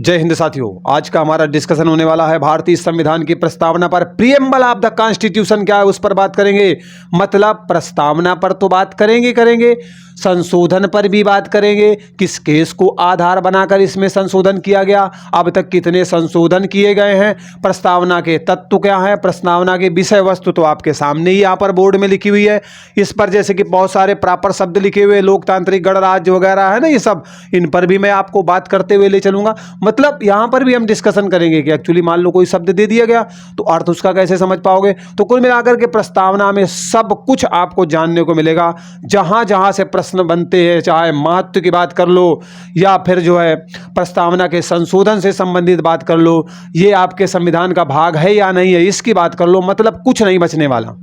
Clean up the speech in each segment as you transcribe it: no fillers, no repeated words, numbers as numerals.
जय हिंद साथियों, आज का हमारा डिस्कशन होने वाला है भारतीय संविधान की प्रस्तावना पर। प्रीएम्बल ऑफ द कॉन्स्टिट्यूशन क्या है उस पर बात करेंगे। मतलब प्रस्तावना पर तो बात करेंगे, संशोधन पर भी बात करेंगे। किस केस को आधार बनाकर इसमें संशोधन किया गया, अब तक कितने संशोधन किए गए हैं, प्रस्तावना के तत्व क्या है, प्रस्तावना के विषय वस्तु तो आपके सामने ही यहाँ पर बोर्ड में लिखी हुई है। इस पर जैसे कि बहुत सारे प्रॉपर शब्द लिखे हुए, लोकतांत्रिक गणराज्य वगैरह है ना, ये सब इन पर भी मैं आपको बात करते हुए ले चलूंगा। मतलब यहां पर भी हम डिस्कशन करेंगे कि एक्चुअली मान लो कोई शब्द दे दिया गया तो अर्थ उसका कैसे समझ पाओगे। तो कुल मिलाकर के प्रस्तावना में सब कुछ आपको जानने को मिलेगा। जहां जहां से प्रश्न बनते हैं, चाहे महत्व की बात कर लो या फिर जो है प्रस्तावना के संशोधन से संबंधित बात कर लो, ये आपके संविधान का भाग है या नहीं है इसकी बात कर लो, मतलब कुछ नहीं बचने वाला।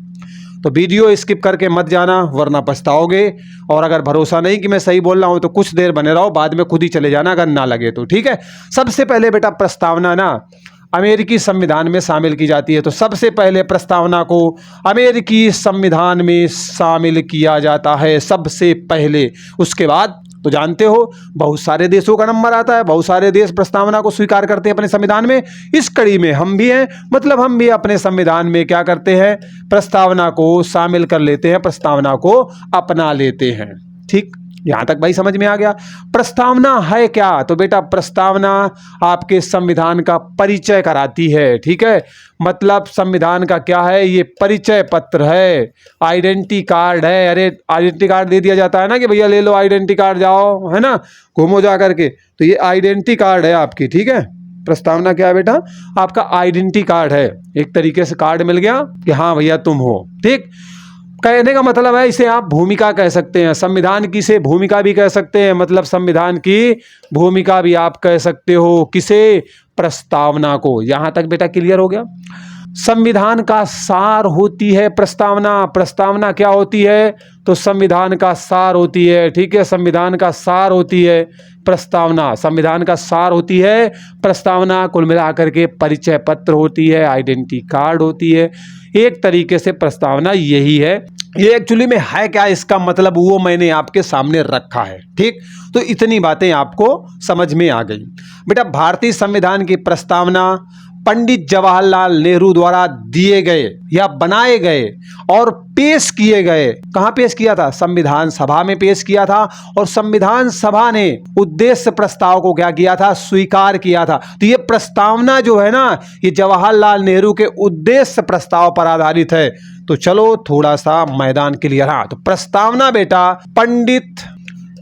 तो वीडियो स्किप करके मत जाना वरना पछताओगे। और अगर भरोसा नहीं कि मैं सही बोल रहा हूं तो कुछ देर बने रहो, बाद में खुद ही चले जाना अगर ना लगे तो, ठीक है। सबसे पहले बेटा प्रस्तावना ना अमेरिकी संविधान में शामिल की जाती है। तो सबसे पहले प्रस्तावना को अमेरिकी संविधान में शामिल किया जाता है सबसे पहले। उसके बाद तो जानते हो बहुत सारे देशों का नंबर आता है, बहुत सारे देश प्रस्तावना को स्वीकार करते हैं अपने संविधान में। इस कड़ी में हम भी हैं, मतलब हम भी अपने संविधान में क्या करते हैं, प्रस्तावना को शामिल कर लेते हैं, प्रस्तावना को अपना लेते हैं। ठीक, यहां तक भाई समझ में आ गया। प्रस्तावना है क्या, तो बेटा प्रस्तावना आपके संविधान का परिचय कराती है। ठीक है, मतलब संविधान का क्या है, ये परिचय पत्र है, आइडेंटिटी कार्ड है। अरे आइडेंटिटी कार्ड दे दिया जाता है ना कि भैया ले लो आइडेंटिटी कार्ड, जाओ है ना घूमो जा करके, तो ये आइडेंटिटी कार्ड है आपकी। ठीक है, प्रस्तावना क्या है बेटा, आपका आइडेंटिटी कार्ड है। एक तरीके से कार्ड मिल गया कि हाँ भैया तुम हो। ठीक, कहने का मतलब है इसे आप भूमिका कह सकते हैं, संविधान की से भूमिका भी कह सकते हैं। मतलब संविधान की भूमिका भी आप कह सकते हो, किसे, प्रस्तावना को। यहां तक बेटा क्लियर हो गया। संविधान का सार होती है प्रस्तावना। प्रस्तावना क्या होती है, तो संविधान का सार होती है। ठीक है, संविधान का सार होती है प्रस्तावना, संविधान का सार होती है प्रस्तावना। कुल मिलाकर के परिचय पत्र होती है, आइडेंटिटी कार्ड होती है। एक तरीके से प्रस्तावना यही है। ये एक्चुअली में है क्या, इसका मतलब वो मैंने आपके सामने रखा है। ठीक, तो इतनी बातें आपको समझ में आ गई। बेटा भारतीय संविधान की प्रस्तावना पंडित जवाहरलाल नेहरू द्वारा दिए गए या बनाए गए और पेश किए गए, कहां पेश किया था, संविधान सभा में पेश किया था। और संविधान सभा ने उद्देश्य प्रस्ताव को क्या किया था, स्वीकार किया था। तो ये प्रस्तावना जो है ना, ये जवाहरलाल नेहरू के उद्देश्य प्रस्ताव पर आधारित है। तो चलो थोड़ा सा मैदान क्लियर। हाँ, तो प्रस्तावना बेटा पंडित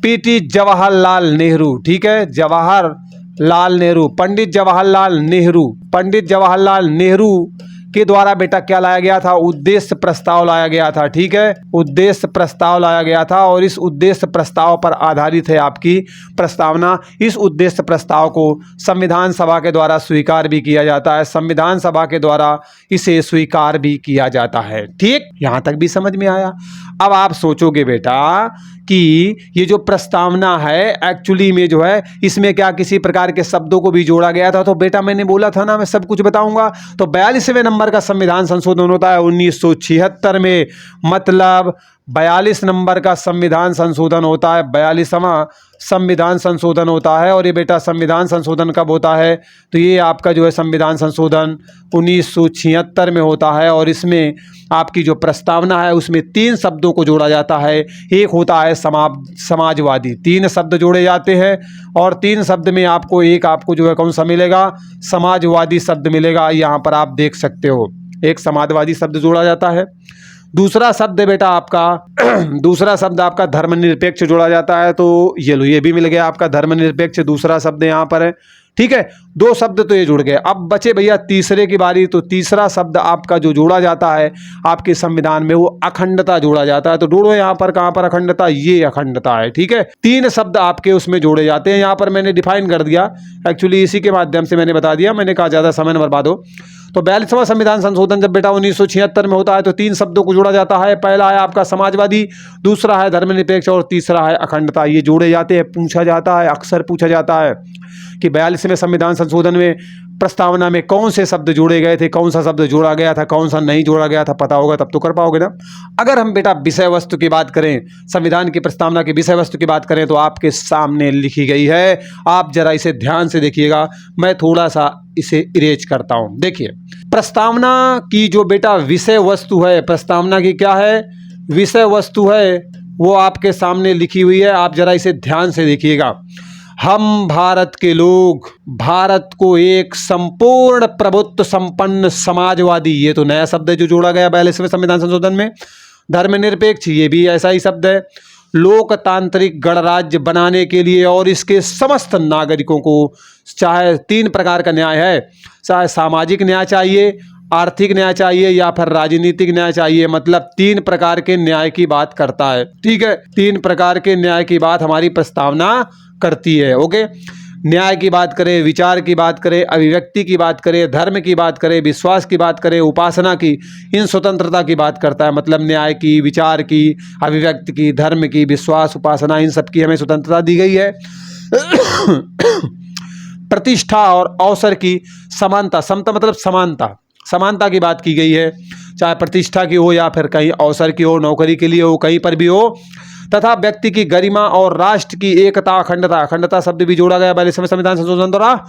पीटी जवाहरलाल नेहरू, ठीक है, जवाहरलाल नेहरू, पंडित जवाहरलाल नेहरू के द्वारा बेटा क्या लाया गया था, उद्देश्य प्रस्ताव लाया गया था। ठीक है, उद्देश्य प्रस्ताव लाया गया था और इस उद्देश्य प्रस्ताव पर आधारित है आपकी प्रस्तावना। इस उद्देश्य प्रस्ताव को संविधान सभा के द्वारा स्वीकार भी किया जाता है, संविधान सभा के द्वारा इसे स्वीकार भी किया जाता है। ठीक, यहां तक भी समझ में आया। अब आप सोचोगे बेटा कि ये जो प्रस्तावना है एक्चुअली में जो है इसमें क्या किसी प्रकार के शब्दों को भी जोड़ा गया था। तो बेटा मैंने बोला था ना मैं सब कुछ बताऊंगा। तो 42वें नंबर का संविधान संशोधन होता है 1976 में, मतलब 42 नंबर का संविधान संशोधन होता है, 42वां संविधान संशोधन होता है। और ये बेटा संविधान संशोधन कब होता है, तो ये आपका जो है संविधान संशोधन 1976 में होता है। और इसमें आपकी जो प्रस्तावना है उसमें 3 शब्दों को जोड़ा जाता है। एक होता है समाजवादी, 3 शब्द जोड़े जाते हैं और 3 शब्द में आपको जो है कौन सा मिलेगा, समाजवादी शब्द मिलेगा। यहाँ पर आप देख सकते हो एक समाजवादी शब्द जोड़ा जाता है। दूसरा शब्द बेटा आपका धर्मनिरपेक्ष जोड़ा जाता है। तो ये लो, ये भी मिल गया आपका धर्मनिरपेक्ष, दूसरा शब्द यहाँ पर है। ठीक है, 2 शब्द तो ये जुड़ गए। अब बचे भैया तीसरे की बारी। तो तीसरा शब्द आपका जो जोड़ा जाता है आपके संविधान में वो अखंडता जोड़ा जाता है। तो ढूंढो यहाँ पर कहाँ पर अखंडता, ये अखंडता है। ठीक है, 3 शब्द आपके उसमें जोड़े जाते हैं। यहाँ पर मैंने डिफाइन कर दिया, एक्चुअली इसी के माध्यम से मैंने बता दिया, मैंने कहा ज़्यादा समय न बर्बाद हो। तो 42वां संविधान संशोधन जब बेटा 1976 में होता है तो 3 शब्दों को जोड़ा जाता है। पहला है आपका समाजवादी, दूसरा है धर्मनिरपेक्ष और तीसरा है अखंडता। ये जोड़े जाते हैं, पूछा जाता है, अक्सर पूछा जाता है कि 42वें संविधान संशोधन में प्रस्तावना में कौन से शब्द जोड़े गए थे, कौन सा शब्द जोड़ा गया था, कौन सा नहीं जोड़ा गया था, पता होगा तब तो कर पाओगे ना। अगर हम बेटा विषय वस्तु की बात करें, संविधान की प्रस्तावना की विषय वस्तु की बात करें तो आपके सामने लिखी गई है। आप जरा इसे ध्यान से देखिएगा, मैं थोड़ा सा इसे इरेज करता हूं। देखिए, प्रस्तावना की जो बेटा विषय वस्तु है, प्रस्तावना की क्या है, विषय वस्तु है, वो आपके सामने लिखी हुई है। आप जरा इसे ध्यान से देखिएगा। हम भारत के लोग भारत को एक संपूर्ण प्रभुत्व संपन्न समाजवादी, ये तो नया शब्द है जो जोड़ा गया 42वें संविधान संशोधन में। धर्मनिरपेक्ष, ये भी ऐसा ही शब्द है। लोकतांत्रिक गणराज्य बनाने के लिए और इसके समस्त नागरिकों को चाहे 3 प्रकार का न्याय है, चाहे सामाजिक न्याय चाहिए, आर्थिक न्याय चाहिए या फिर राजनीतिक न्याय चाहिए, मतलब 3 प्रकार के न्याय की बात करता है। ठीक है, 3 प्रकार के न्याय की बात हमारी प्रस्तावना करती है। ओके, न्याय की बात करें, विचार की बात करें, अभिव्यक्ति की बात करें, धर्म की बात करें, विश्वास की बात करें, उपासना की, इन स्वतंत्रता की बात करता है। मतलब न्याय की, विचार की, अभिव्यक्ति की, धर्म की, विश्वास, उपासना, इन सब की हमें स्वतंत्रता दी गई है। प्रतिष्ठा और अवसर की समानता, समता मतलब समानता, समानता की बात की गई है, चाहे प्रतिष्ठा की हो या फिर कहीं अवसर की हो, नौकरी के लिए हो, कहीं पर भी हो। तथा व्यक्ति की गरिमा और राष्ट्र की एकता, अखंडता, अखंडता शब्द भी जोड़ा गया 42वें संविधान संशोधन द्वारा।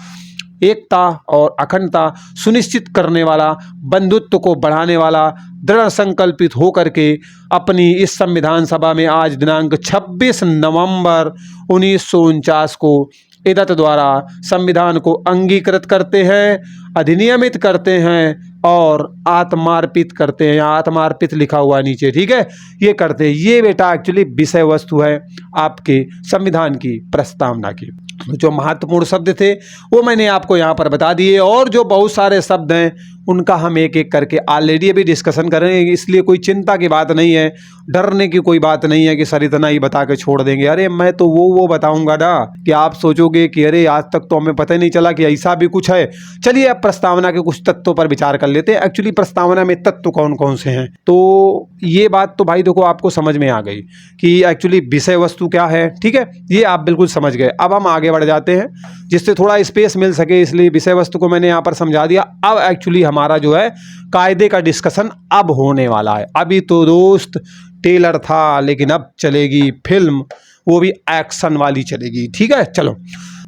एकता और अखंडता सुनिश्चित करने वाला, बंधुत्व को बढ़ाने वाला, दृढ़ संकल्पित होकर के अपनी इस संविधान सभा में आज दिनांक 26 नवंबर 1949 को इदत द्वारा संविधान को अंगीकृत करते हैं, अधिनियमित करते हैं और आत्मार्पित करते हैं। यहाँ आत्मार्पित लिखा हुआ है नीचे, ठीक है, ये करते हैं। ये बेटा एक्चुअली विषय वस्तु है आपके संविधान की प्रस्तावना की। जो महत्वपूर्ण शब्द थे वो मैंने आपको यहाँ पर बता दिए, और जो बहुत सारे शब्द हैं उनका हम एक एक करके ऑलरेडी अभी डिस्कशन करेंगे, इसलिए कोई चिंता की बात नहीं है, डरने की कोई बात नहीं है कि सर इतना ही बता के छोड़ देंगे। अरे मैं तो वो बताऊंगा ना कि आप सोचोगे कि अरे आज तक तो हमें पता ही नहीं चला कि ऐसा भी कुछ है। चलिए अब प्रस्तावना के कुछ तत्वों पर विचार कर लेते हैं। एक्चुअली प्रस्तावना में तत्व कौन कौन से हैं, तो ये बात तो भाई देखो आपको समझ में आ गई कि एक्चुअली विषय वस्तु क्या है। ठीक है, ये आप बिल्कुल समझ गए। अब हम आगे बढ़ जाते हैं जिससे थोड़ा स्पेस मिल सके, इसलिए विषय वस्तु को मैंने यहाँ पर समझा दिया। अब एक्चुअली हमारा जो है कायदे का डिस्कशन अब होने वाला है। अभी तो दोस्त टेलर था, लेकिन अब चलेगी फिल्म, वो भी एक्शन वाली चलेगी। ठीक है, चलो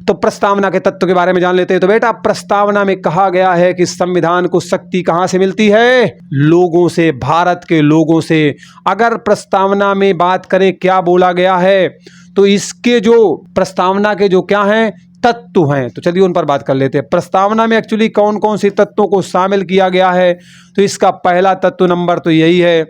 तो प्रस्तावना के तत्व के बारे में जान लेते हैं। तो बेटा प्रस्तावना में कहा गया है कि संविधान को शक्ति कहां से मिलती है, लोगों से, भारत के लोगों से। अगर प्रस्तावना में बात करें क्या बोला गया है, तो इसके जो प्रस्तावना के जो क्या हैं तत्व हैं, तो चलिए उन पर बात कर लेते हैं। प्रस्तावना में एक्चुअली कौन कौन से तत्वों को शामिल किया गया है, तो इसका पहला तत्व नंबर तो यही है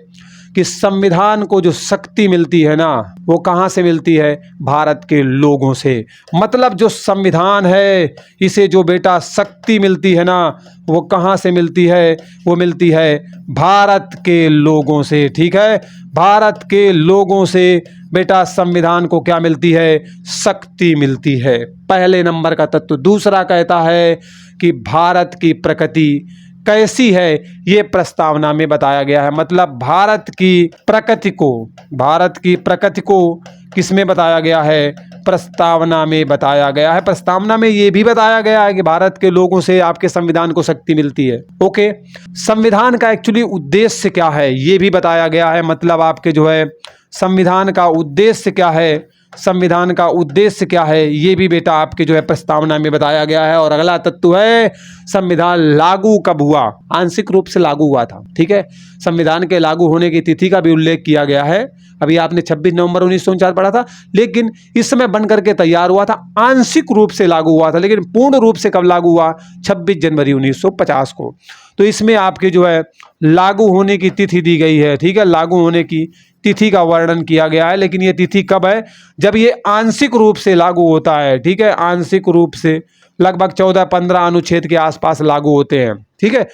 कि संविधान को जो शक्ति मिलती है ना, वो कहाँ से मिलती है, भारत के लोगों से। मतलब जो संविधान है इसे जो बेटा शक्ति मिलती है ना, वो कहाँ से मिलती है, वो मिलती है भारत के लोगों से। ठीक है, भारत के लोगों से बेटा संविधान को क्या मिलती है, शक्ति मिलती है, पहले नंबर का तत्व। दूसरा कहता है कि भारत की प्रकृति कैसी है, ये प्रस्तावना में बताया गया है। मतलब भारत की प्रकृति को किसमें बताया गया है, प्रस्तावना में बताया गया है। प्रस्तावना में ये भी बताया गया है कि भारत के लोगों से आपके संविधान को शक्ति मिलती है। ओके, संविधान का एक्चुअली उद्देश्य क्या है ये भी बताया गया है। मतलब आपके जो है संविधान का उद्देश्य क्या है, संविधान का उद्देश्य क्या है, ये भी बेटा आपके जो है प्रस्तावना में बताया गया है। और अगला तत्व है संविधान लागू कब हुआ, आंशिक रूप से लागू हुआ था। ठीक है, संविधान के लागू होने की तिथि का भी उल्लेख किया गया है। अभी आपने 26 नवंबर 1949 पढ़ा था, लेकिन इस समय बन करके तैयार हुआ था, आंशिक रूप से लागू हुआ था, लेकिन पूर्ण रूप से कब लागू हुआ, 26 जनवरी 1950 को। तो इसमें आपके जो है लागू होने की तिथि दी गई है। ठीक है, लागू होने की तिथि का वर्णन किया गया है, लेकिन ये तिथि कब है, जब ये आंशिक रूप से लागू होता है। ठीक है, आंशिक रूप से लगभग 14-15 अनुच्छेद के आसपास लागू होते हैं। ठीक है,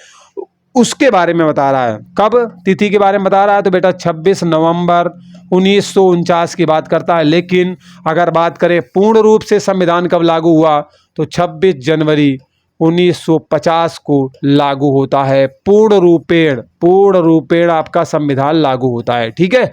उसके बारे में बता रहा है, कब तिथि के बारे में बता रहा है, तो बेटा 26 नवंबर 1949 की बात करता है। लेकिन अगर बात करें पूर्ण रूप से संविधान कब लागू हुआ, तो 26 जनवरी 1950 को लागू होता है। पूर्ण रूपेण आपका संविधान लागू होता है। ठीक है,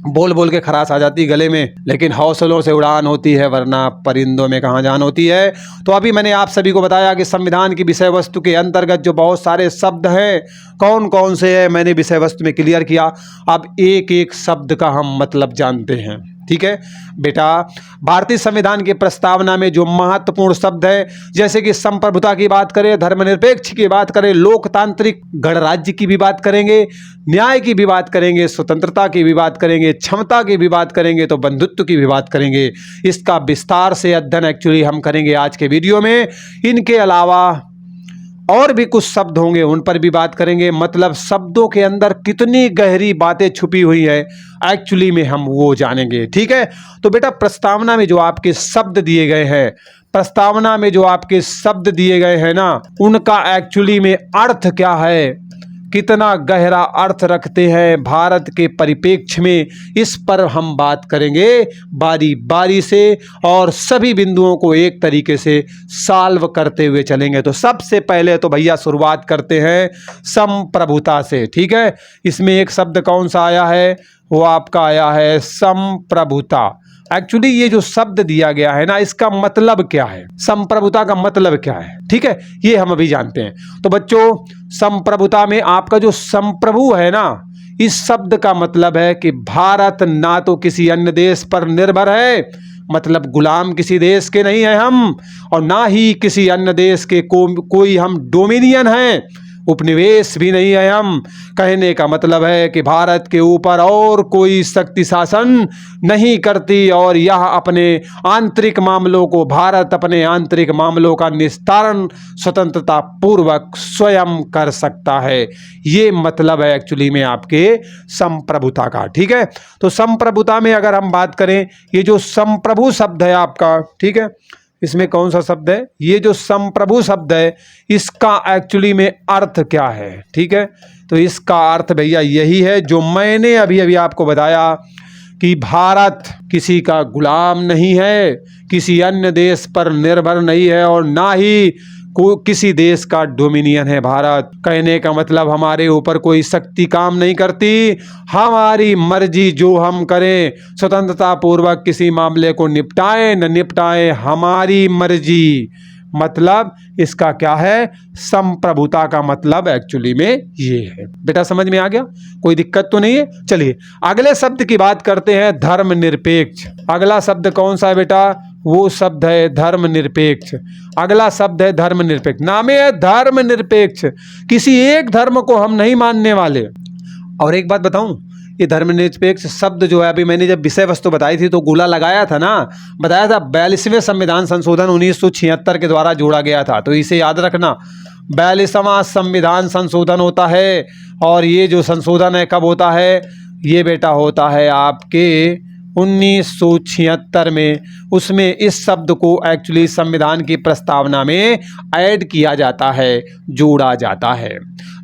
बोल बोल के खराश आ जाती गले में, लेकिन हौसलों से उड़ान होती है, वरना परिंदों में कहाँ जान होती है। तो अभी मैंने आप सभी को बताया कि संविधान की विषय वस्तु के अंतर्गत जो बहुत सारे शब्द हैं, कौन कौन से हैं, मैंने विषय वस्तु में क्लियर किया। अब एक एक शब्द का हम मतलब जानते हैं। ठीक है बेटा, भारतीय संविधान की प्रस्तावना में जो महत्वपूर्ण शब्द है, जैसे कि संप्रभुता की बात करें, धर्मनिरपेक्ष की बात करें, लोकतांत्रिक गणराज्य की भी बात करेंगे, न्याय की भी बात करेंगे, स्वतंत्रता की भी बात करेंगे, क्षमता की भी बात करेंगे, तो बंधुत्व की भी बात करेंगे। इसका विस्तार से अध्ययन एक्चुअली हम करेंगे आज के वीडियो में। इनके अलावा और भी कुछ शब्द होंगे, उन पर भी बात करेंगे। मतलब शब्दों के अंदर कितनी गहरी बातें छुपी हुई है एक्चुअली में हम वो जानेंगे। ठीक है, तो बेटा प्रस्तावना में जो आपके शब्द दिए गए हैं, प्रस्तावना में जो आपके शब्द दिए गए हैं ना, उनका एक्चुअली में अर्थ क्या है, कितना गहरा अर्थ रखते हैं भारत के परिप्रेक्ष्य में, इस पर हम बात करेंगे बारी बारी से, और सभी बिंदुओं को एक तरीके से सॉल्व करते हुए चलेंगे। तो सबसे पहले तो भैया शुरुआत करते हैं संप्रभुता से। ठीक है, इसमें एक शब्द कौन सा आया है, वो आपका आया है संप्रभुता। एक्चुअली ये जो शब्द दिया गया है ना, इसका मतलब क्या है, संप्रभुता का मतलब क्या है, ठीक है, ये हम अभी जानते हैं। तो बच्चों, संप्रभुता में आपका जो संप्रभु है ना, इस शब्द का मतलब है कि भारत ना तो किसी अन्य देश पर निर्भर है, मतलब गुलाम किसी देश के नहीं है हम, और ना ही किसी अन्य देश के कोई हम डोमिनियन हैं, उपनिवेश भी नहीं है हम। कहने का मतलब है कि भारत के ऊपर और कोई शक्ति शासन नहीं करती, और यह अपने आंतरिक मामलों को, भारत अपने आंतरिक मामलों का निस्तारण स्वतंत्रता पूर्वक स्वयं कर सकता है। ये मतलब है एक्चुअली में आपके संप्रभुता का। ठीक है, तो संप्रभुता में अगर हम बात करें, ये जो संप्रभु शब्द है आपका, ठीक है, इसमें कौन सा शब्द है, ये जो संप्रभु शब्द है, इसका एक्चुअली में अर्थ क्या है। ठीक है, तो इसका अर्थ भैया यही है जो मैंने अभी अभी आपको बताया कि भारत किसी का गुलाम नहीं है, किसी अन्य देश पर निर्भर नहीं है, और ना ही किसी देश का डोमिनियन है भारत। कहने का मतलब हमारे ऊपर कोई शक्ति काम नहीं करती, हमारी मर्जी जो हम करें, स्वतंत्रता पूर्वक किसी मामले को निपटाएं न निपटाएं, हमारी मर्जी। मतलब इसका क्या है, संप्रभुता का मतलब एक्चुअली में ये है। बेटा समझ में आ गया, कोई दिक्कत तो नहीं है। चलिए अगले शब्द की बात करते हैं, धर्मनिरपेक्ष। अगला शब्द कौन सा है बेटा, वो शब्द है धर्मनिरपेक्ष। अगला शब्द है धर्मनिरपेक्ष, नामे है धर्मनिरपेक्ष, किसी एक धर्म को हम नहीं मानने वाले। और एक बात बताऊं, ये धर्मनिरपेक्ष शब्द जो है, अभी मैंने जब विषय वस्तु बताई थी तो गोला लगाया था ना, बताया था 42वें संविधान संशोधन 1976 के द्वारा जोड़ा गया था। तो इसे याद रखना, 42वां संविधान संशोधन होता है, और ये जो संशोधन है कब होता है, ये बेटा होता है आपके 1976 में। उसमें इस शब्द को एक्चुअली संविधान की प्रस्तावना में ऐड किया जाता है, जोड़ा जाता है।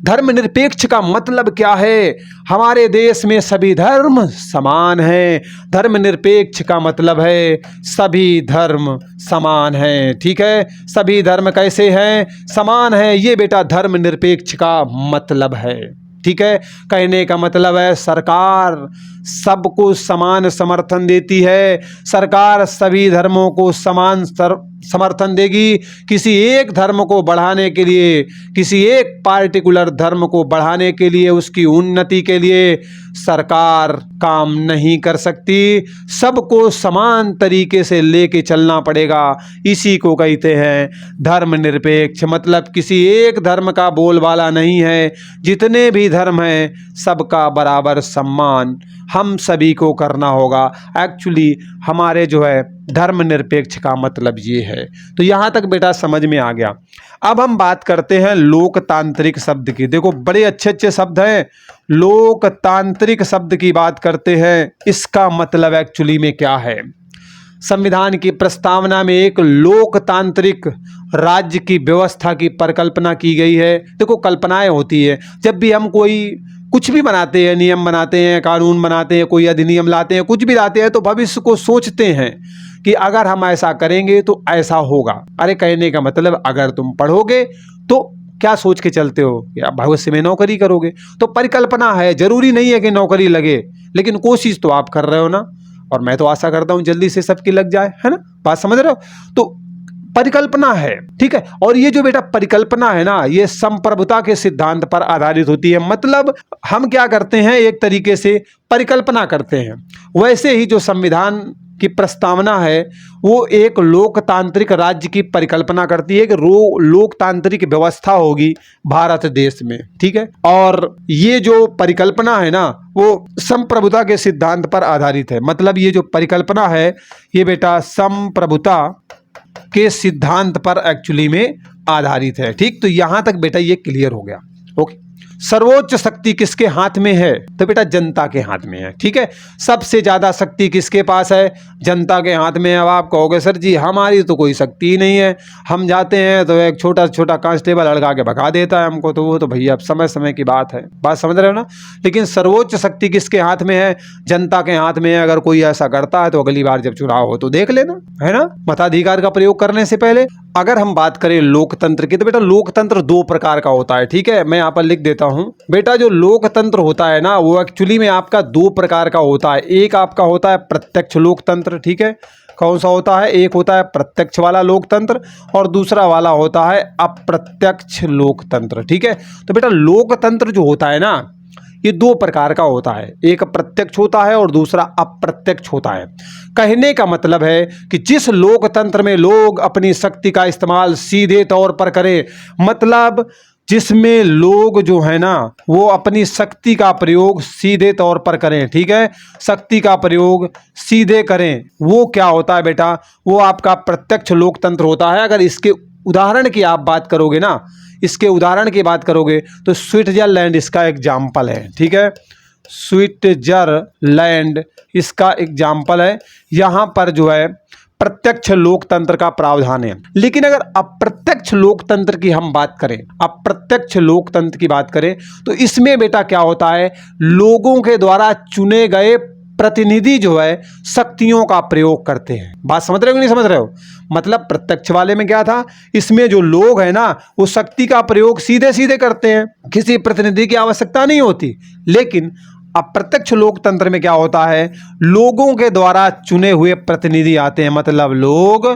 धर्मनिरपेक्ष का मतलब क्या है, हमारे देश में सभी धर्म समान हैं। धर्मनिरपेक्ष का मतलब है सभी धर्म समान हैं। ठीक है, सभी धर्म कैसे हैं, समान हैं, ये बेटा धर्मनिरपेक्ष का मतलब है। ठीक है, कहने का मतलब है सरकार सबको समान समर्थन देती है, सरकार सभी धर्मों को समान समर्थन देगी। किसी एक धर्म को बढ़ाने के लिए, किसी एक पार्टिकुलर धर्म को बढ़ाने के लिए, उसकी उन्नति के लिए सरकार काम नहीं कर सकती, सबको समान तरीके से लेके चलना पड़ेगा। इसी को कहते हैं धर्मनिरपेक्ष। मतलब किसी एक धर्म का बोलबाला नहीं है, जितने भी धर्म हैं सबका बराबर सम्मान हम सभी को करना होगा। एक्चुअली हमारे जो है धर्मनिरपेक्ष का मतलब ये है। तो यहाँ तक बेटा समझ में आ गया। अब हम बात करते हैं लोकतांत्रिक शब्द की। देखो बड़े अच्छे अच्छे शब्द हैं। लोकतांत्रिक शब्द की बात करते हैं, इसका मतलब एक्चुअली में क्या है। संविधान की प्रस्तावना में एक लोकतांत्रिक राज्य की व्यवस्था की परिकल्पना की गई है। देखो कल्पनाएं होती है, जब भी हम कोई कुछ भी बनाते हैं, नियम बनाते हैं, कानून बनाते हैं, कोई अधिनियम लाते हैं, कुछ भी लाते हैं, तो भविष्य को सोचते हैं कि अगर हम ऐसा करेंगे तो ऐसा होगा। अरे कहने का मतलब अगर तुम पढ़ोगे तो क्या सोच के चलते हो कि आप भविष्य में नौकरी करोगे। तो परिकल्पना है, जरूरी नहीं है कि नौकरी लगे, लेकिन कोशिश तो आप कर रहे हो ना, और मैं तो आशा करता हूं जल्दी से सबकी लग जाए, है ना, बात समझ रहे हो। तो परिकल्पना है, ठीक है। और ये जो बेटा परिकल्पना है ना, ये संप्रभुता के सिद्धांत पर आधारित होती है। मतलब हम क्या करते हैं, एक तरीके से परिकल्पना करते हैं। वैसे ही जो संविधान की प्रस्तावना है वो एक लोकतांत्रिक राज्य की परिकल्पना करती है कि लोकतांत्रिक व्यवस्था होगी भारत देश में, ठीक है। और ये जो परिकल्पना है ना वो संप्रभुता के सिद्धांत पर आधारित है। मतलब ये जो परिकल्पना है ये बेटा संप्रभुता के सिद्धांत पर एक्चुअली में आधारित है, ठीक। तो यहां तक बेटा ये क्लियर हो गया, ओके। सर्वोच्च शक्ति किसके हाथ में है, तो बेटा जनता के हाथ में है, ठीक है। सबसे ज्यादा शक्ति किसके पास है, जनता के हाथ में है। अब आप कहोगे सर जी हमारी तो कोई शक्ति ही नहीं है, हम जाते हैं तो एक छोटा छोटा कांस्टेबल लड़का के भगा देता है हमको, तो वो तो भैया अब समय समय की बात है, बात समझ रहे हो ना। लेकिन सर्वोच्च शक्ति किसके हाथ में है, जनता के हाथ में है। अगर कोई ऐसा करता है तो अगली बार जब चुनाव हो तो देख लेना, है ना, मताधिकार का प्रयोग करने से पहले। अगर हम बात करें लोकतंत्र की, तो बेटा लोकतंत्र दो प्रकार का होता है, ठीक है। मैं यहाँ पर लिख देता हूं बेटा, जो लोकतंत्र होता है ना वो एक्चुअली में आपका दो प्रकार का होता है। एक आपका होता है प्रत्यक्ष लोकतंत्र, ठीक है। कौन सा होता है, एक होता है प्रत्यक्ष वाला लोकतंत्र और दूसरा वाला होता है अप्रत्यक्ष लोकतंत्र, ठीक है। तो बेटा लोकतंत्र जो होता है ना ये दो प्रकार का होता है, एक प्रत्यक्ष होता है और दूसरा अप्रत्यक्ष होता है। कहने का मतलब है कि जिस लोकतंत्र में लोग अपनी शक्ति का इस्तेमाल सीधे तौर पर करें, मतलब जिसमें लोग जो है ना वो अपनी शक्ति का प्रयोग सीधे तौर पर करें, ठीक है, शक्ति का प्रयोग सीधे करें, वो क्या होता है बेटा, वो आपका प्रत्यक्ष लोकतंत्र होता है। अगर इसके उदाहरण की आप बात करोगे ना, इसके उदाहरण की बात करोगे तो स्विट्जरलैंड इसका एग्जाम्पल है, ठीक है। स्विट्जरलैंड इसका एग्जाम्पल है। यहाँ पर जो है प्रत्यक्ष लोकतंत्र का प्रावधान है। लेकिन अगर अप्रत्यक्ष लोकतंत्र की हम बात करें, अप्रत्यक्ष लोकतंत्र की बात करें तो इसमें बेटा क्या होता है, लोगों के द्वारा चुने गए प्रतिनिधि जो है शक्तियों का प्रयोग करते हैं। बात समझ रहे हो कि नहीं समझ रहे हो। मतलब प्रत्यक्ष वाले में क्या था, इसमें जो लोग हैं ना वो शक्ति का प्रयोग सीधे सीधे करते हैं, किसी प्रतिनिधि की आवश्यकता नहीं होती। लेकिन अप्रत्यक्ष लोकतंत्र में क्या होता है, लोगों के द्वारा चुने हुए प्रतिनिधि आते हैं, मतलब लोग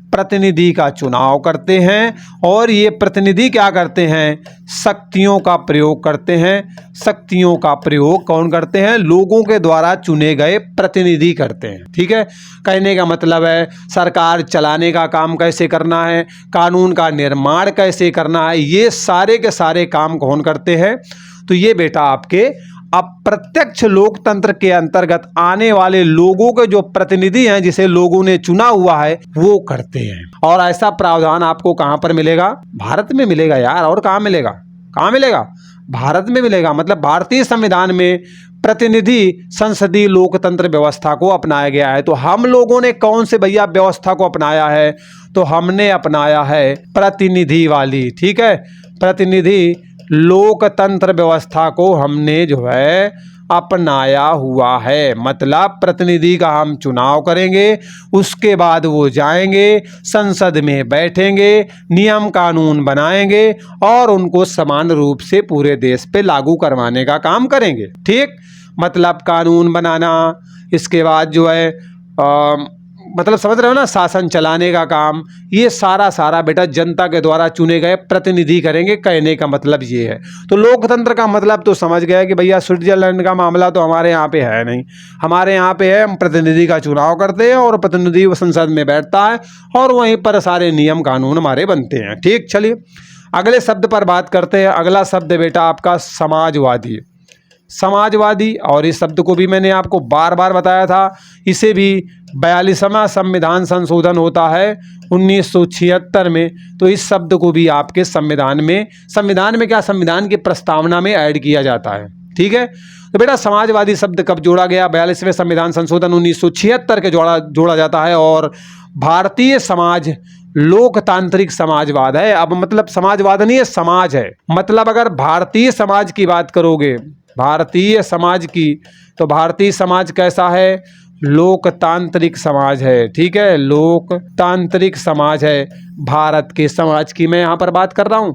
प्रतिनिधि का चुनाव करते हैं और ये प्रतिनिधि क्या करते हैं, शक्तियों का प्रयोग करते हैं। शक्तियों का प्रयोग कौन करते हैं, लोगों के द्वारा चुने गए प्रतिनिधि करते हैं, ठीक है। कहने का मतलब है सरकार चलाने का काम कैसे करना है, कानून का निर्माण कैसे करना है, ये सारे के सारे काम कौन करते हैं, तो ये बेटा आपके अप्रत्यक्ष लोकतंत्र के अंतर्गत आने वाले लोगों के जो प्रतिनिधि हैं जिसे लोगों ने चुना हुआ है वो करते हैं। और ऐसा प्रावधान आपको कहां पर मिलेगा, भारत में मिलेगा यार, और कहां मिलेगा, कहां मिलेगा, भारत में मिलेगा। मतलब भारतीय संविधान में प्रतिनिधि संसदीय लोकतंत्र व्यवस्था को अपनाया गया है। तो हम लोगों ने कौन से भैया व्यवस्था को अपनाया है, तो हमने अपनाया है प्रतिनिधि वाली, ठीक है, प्रतिनिधि लोकतंत्र व्यवस्था को हमने जो है अपनाया हुआ है। मतलब प्रतिनिधि का हम चुनाव करेंगे, उसके बाद वो जाएंगे संसद में बैठेंगे, नियम कानून बनाएंगे और उनको समान रूप से पूरे देश पे लागू करवाने का काम करेंगे, ठीक। मतलब कानून बनाना, इसके बाद जो है मतलब समझ रहे हो ना, शासन चलाने का काम, ये सारा बेटा जनता के द्वारा चुने गए प्रतिनिधि करेंगे। कहने का मतलब ये है। तो लोकतंत्र का मतलब तो समझ गए कि भैया स्विट्जरलैंड का मामला तो हमारे यहाँ पे है नहीं, हमारे यहाँ पे है हम प्रतिनिधि का चुनाव करते हैं और प्रतिनिधि संसद में बैठता है और वहीं पर सारे नियम कानून हमारे बनते हैं, ठीक। चलिए अगले शब्द पर बात करते हैं। अगला शब्द बेटा आपका समाजवादी, समाजवादी। और इस शब्द को भी मैंने आपको बार बार बताया था, इसे भी 42वां संविधान संशोधन होता है 1976 में, तो इस शब्द को भी आपके संविधान में क्या, संविधान की प्रस्तावना में ऐड किया जाता है, ठीक है। तो बेटा समाजवादी शब्द कब जोड़ा गया, 42वें संविधान संशोधन 1976 के जोड़ा जाता है। और भारतीय समाज लोकतांत्रिक समाजवाद है। अब मतलब समाजवाद नहीं है, समाज है। मतलब अगर भारतीय समाज की बात करोगे, भारतीय समाज की, तो भारतीय समाज कैसा है, लोकतांत्रिक समाज है, ठीक है, लोकतांत्रिक समाज है। भारत के समाज की मैं यहाँ पर बात कर रहा हूँ।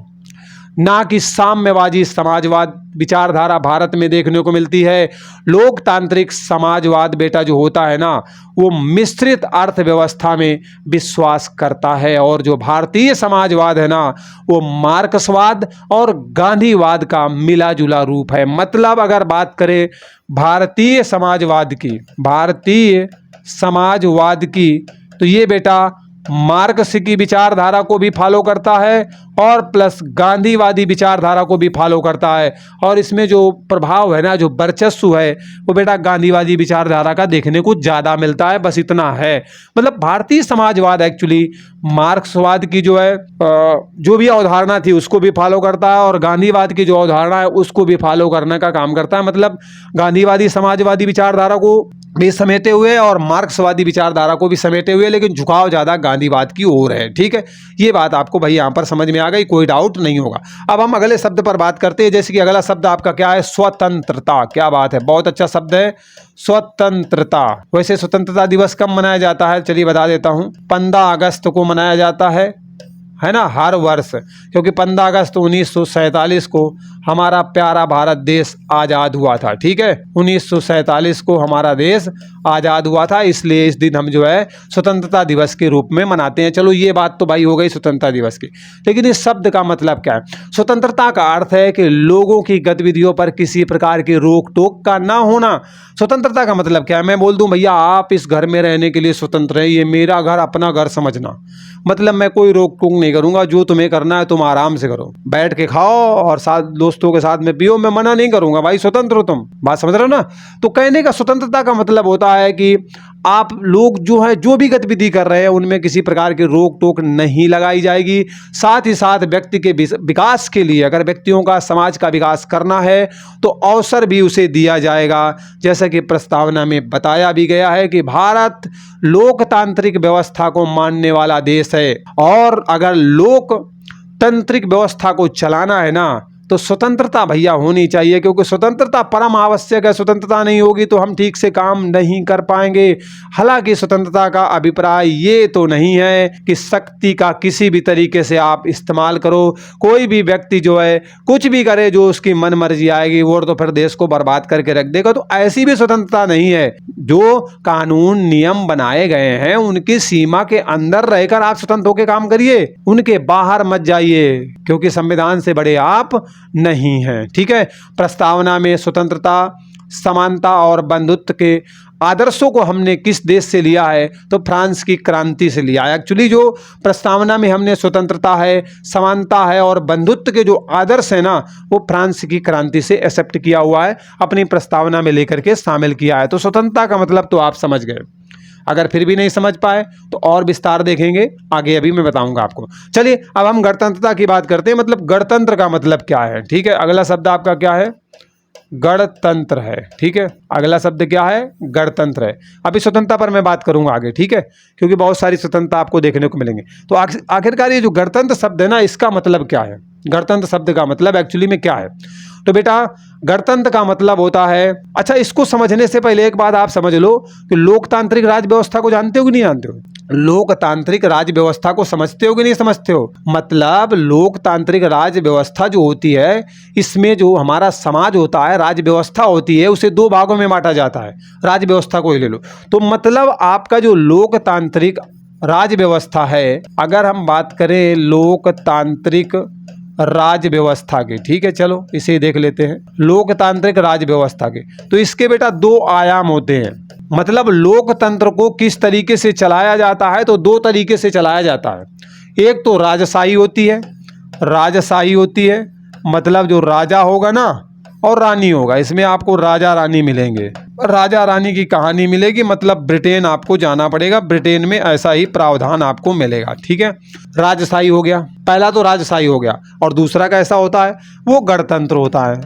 ना कि साम्यवादी समाजवाद विचारधारा भारत में देखने को मिलती है। लोकतांत्रिक समाजवाद बेटा जो होता है ना, वो मिश्रित अर्थव्यवस्था में विश्वास करता है, और जो भारतीय समाजवाद है ना, वो मार्क्सवाद और गांधीवाद का मिला जुला रूप है। मतलब अगर बात करें भारतीय समाजवाद की, तो ये बेटा मार्क्स की विचारधारा को भी फॉलो करता है और प्लस गांधीवादी विचारधारा को भी फॉलो करता है, और इसमें जो प्रभाव है ना, जो वर्चस्व है, वो बेटा गांधीवादी विचारधारा का देखने को ज़्यादा मिलता है। बस इतना है। मतलब भारतीय समाजवाद एक्चुअली मार्क्सवाद की जो है जो भी अवधारणा थी उसको भी फॉलो करता है, और गांधीवाद की जो अवधारणा है उसको भी फॉलो करने का काम करता है। मतलब गांधीवादी समाजवादी विचारधारा को भी समेटे हुए और मार्क्सवादी विचारधारा को भी समेटे हुए, लेकिन झुकाव ज़्यादा गांधीवाद की ओर है। ठीक है, ये बात आपको भाई यहाँ पर समझ में आ गई, कोई डाउट नहीं होगा। अब हम अगले शब्द पर बात करते हैं, जैसे कि अगला शब्द आपका क्या है, स्वतंत्रता। क्या बात है, बहुत अच्छा शब्द है स्वतंत्रता। वैसे स्वतंत्रता दिवस कब मनाया जाता है, चलिए बता देता हूँ। 15 अगस्त को मनाया जाता है ना, हर वर्ष, क्योंकि 15 अगस्त 1947 को हमारा प्यारा भारत देश आज़ाद हुआ था। ठीक है, 1947 को हमारा देश आज़ाद हुआ था, इसलिए इस दिन हम जो है स्वतंत्रता दिवस के रूप में मनाते हैं। चलो ये बात तो भाई हो गई स्वतंत्रता दिवस की, लेकिन इस शब्द का मतलब क्या है? स्वतंत्रता का अर्थ है कि लोगों की गतिविधियों पर किसी प्रकार की रोक टोक का ना होना। स्वतंत्रता का मतलब क्या है? मैं बोल दूं भैया आप इस घर में रहने के लिए स्वतंत्र है, ये मेरा घर, अपना घर समझना। मतलब मैं कोई रोक टोक नहीं करूंगा, जो तुम्हें करना है तुम आराम से करो, बैठ के खाओ और साथ दोस्तों के साथ में पियो, मैं मना नहीं करूंगा भाई, स्वतंत्र हो तुम। बात समझ रहे हो ना? तो कहने का स्वतंत्रता का मतलब होता है कि आप लोग जो है जो भी गतिविधि कर रहे हैं उनमें किसी प्रकार की रोक टोक नहीं लगाई जाएगी। साथ ही साथ व्यक्ति के विकास के लिए, अगर व्यक्तियों का समाज का विकास करना है तो अवसर भी उसे दिया जाएगा। जैसा कि प्रस्तावना में बताया भी गया है कि भारत लोकतांत्रिक व्यवस्था को मानने वाला देश है, और अगर लोकतांत्रिक व्यवस्था को चलाना है ना तो स्वतंत्रता भैया होनी चाहिए, क्योंकि स्वतंत्रता परम आवश्यक है। स्वतंत्रता नहीं होगी तो हम ठीक से काम नहीं कर पाएंगे। हालांकि स्वतंत्रता का अभिप्राय ये तो नहीं है कि शक्ति का किसी भी तरीके से आप इस्तेमाल करो, कोई भी व्यक्ति जो है कुछ भी करे जो उसकी मन मर्जी आएगी वो तो फिर देश को बर्बाद करके रख देगा। तो ऐसी भी स्वतंत्रता नहीं है। जो कानून नियम बनाए गए हैं उनकी सीमा के अंदर रहकर आप स्वतंत्र होकर काम करिए, उनके बाहर मत जाइए, क्योंकि संविधान से बड़े आप नहीं है। ठीक है, प्रस्तावना में स्वतंत्रता, समानता और बंधुत्व के आदर्शों को हमने किस देश से लिया है? तो फ्रांस की क्रांति से लिया है। एक्चुअली जो प्रस्तावना में हमने स्वतंत्रता है, समानता है और बंधुत्व के जो आदर्श है ना, वो फ्रांस की क्रांति से एक्सेप्ट किया हुआ है, अपनी प्रस्तावना में लेकर के शामिल किया है। तो स्वतंत्रता का मतलब तो आप समझ गए। अगर फिर भी नहीं समझ पाए तो और विस्तार देखेंगे आगे, अभी मैं बताऊंगा आपको। चलिए अब हम गणतंत्रता की बात करते हैं। मतलब गणतंत्र का मतलब क्या है? ठीक है, अगला शब्द आपका क्या है? गणतंत्र है। ठीक है, अगला शब्द क्या है? गणतंत्र है। अभी स्वतंत्रता पर मैं बात करूंगा आगे, ठीक है, क्योंकि बहुत सारी स्वतंत्रता आपको देखने को मिलेंगे। तो आखिरकार ये जो गणतंत्र शब्द है ना, इसका मतलब क्या है? गणतंत्र शब्द का मतलब एक्चुअली में क्या है? तो बेटा गणतंत्र का मतलब होता है, अच्छा इसको समझने से पहले एक बात आप समझ लो कि लोकतांत्रिक राज व्यवस्था को जानते हो कि नहीं जानते हो? लोकतांत्रिक राज व्यवस्था को समझते हो कि नहीं समझते हो? मतलब लोकतांत्रिक राज व्यवस्था जो होती है, इसमें जो हमारा समाज होता है, राज व्यवस्था होती है, उसे दो भागों में बांटा जाता है। राज व्यवस्था को ही ले लो। तो मतलब आपका जो लोकतांत्रिक राज व्यवस्था है, अगर हम बात करें लोकतांत्रिक राज व्यवस्था के, ठीक है, चलो इसे देख लेते हैं। लोकतांत्रिक राज व्यवस्था के तो इसके बेटा दो आयाम होते हैं। मतलब लोकतंत्र को किस तरीके से चलाया जाता है? तो दो तरीके से चलाया जाता है। एक तो राजशाही होती है, राजशाही होती है मतलब जो राजा होगा ना और रानी होगा, इसमें आपको राजा रानी मिलेंगे। राजा रानी की कहानी मिलेगी, मतलब ब्रिटेन आपको जाना पड़ेगा, ब्रिटेन में ऐसा ही प्रावधान आपको मिलेगा। ठीक है, राजशाही हो गया, पहला तो राजशाही हो गया, और दूसरा कैसा होता है? वो गणतंत्र होता है।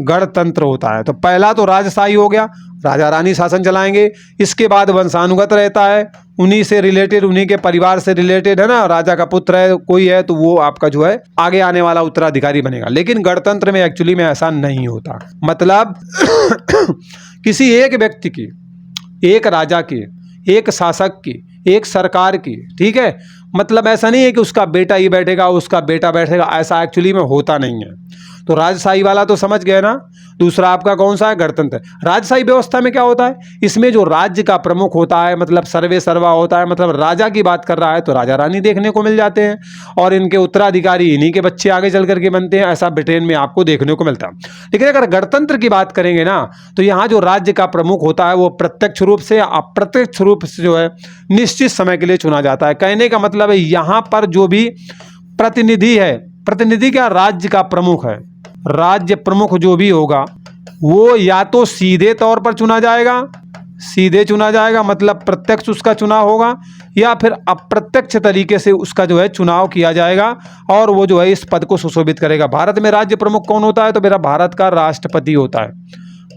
गणतंत्र होता है। तो पहला तो राजशाही हो गया, राजा रानी शासन चलाएंगे। इसके बाद वंशानुगत रहता है, उन्हीं से रिलेटेड, उन्हीं के परिवार से रिलेटेड है ना, राजा का पुत्र है कोई है तो वो आपका जो है आगे आने वाला उत्तराधिकारी बनेगा। लेकिन गणतंत्र में एक्चुअली में ऐसा नहीं होता। मतलब किसी एक व्यक्ति की, एक राजा की, एक शासक की, एक सरकार की, ठीक है, मतलब ऐसा नहीं है कि उसका बेटा ही बैठेगा, उसका बेटा बैठेगा, ऐसा एक्चुअली में होता नहीं है। तो राजशाही वाला तो समझ गए ना। दूसरा आपका कौन सा है? गणतंत्र। राजशाही व्यवस्था में क्या होता है? इसमें जो राज्य का प्रमुख होता है, मतलब सर्वे सर्वा होता है, मतलब राजा की बात कर रहा है तो राजा रानी देखने को मिल जाते हैं और इनके उत्तराधिकारी इन्हीं के बच्चे आगे चल करके बनते हैं। ऐसा ब्रिटेन में आपको देखने को मिलता है। लेकिन अगर गणतंत्र की बात करेंगे ना, तो यहाँ जो राज्य का प्रमुख होता है वो प्रत्यक्ष रूप से, अप्रत्यक्ष रूप से जो है निश्चित समय के लिए चुना जाता है। कहने का मतलब है यहाँ पर जो भी प्रतिनिधि है, प्रतिनिधि क्या, राज्य का प्रमुख है, राज्य प्रमुख जो भी होगा वो या तो सीधे तौर पर चुना जाएगा, सीधे चुना जाएगा मतलब प्रत्यक्ष उसका चुनाव होगा, या फिर अप्रत्यक्ष तरीके से उसका जो है चुनाव किया जाएगा और वो जो है इस पद को सुशोभित करेगा। भारत में राज्य प्रमुख कौन होता है? तो मेरा भारत का राष्ट्रपति होता है।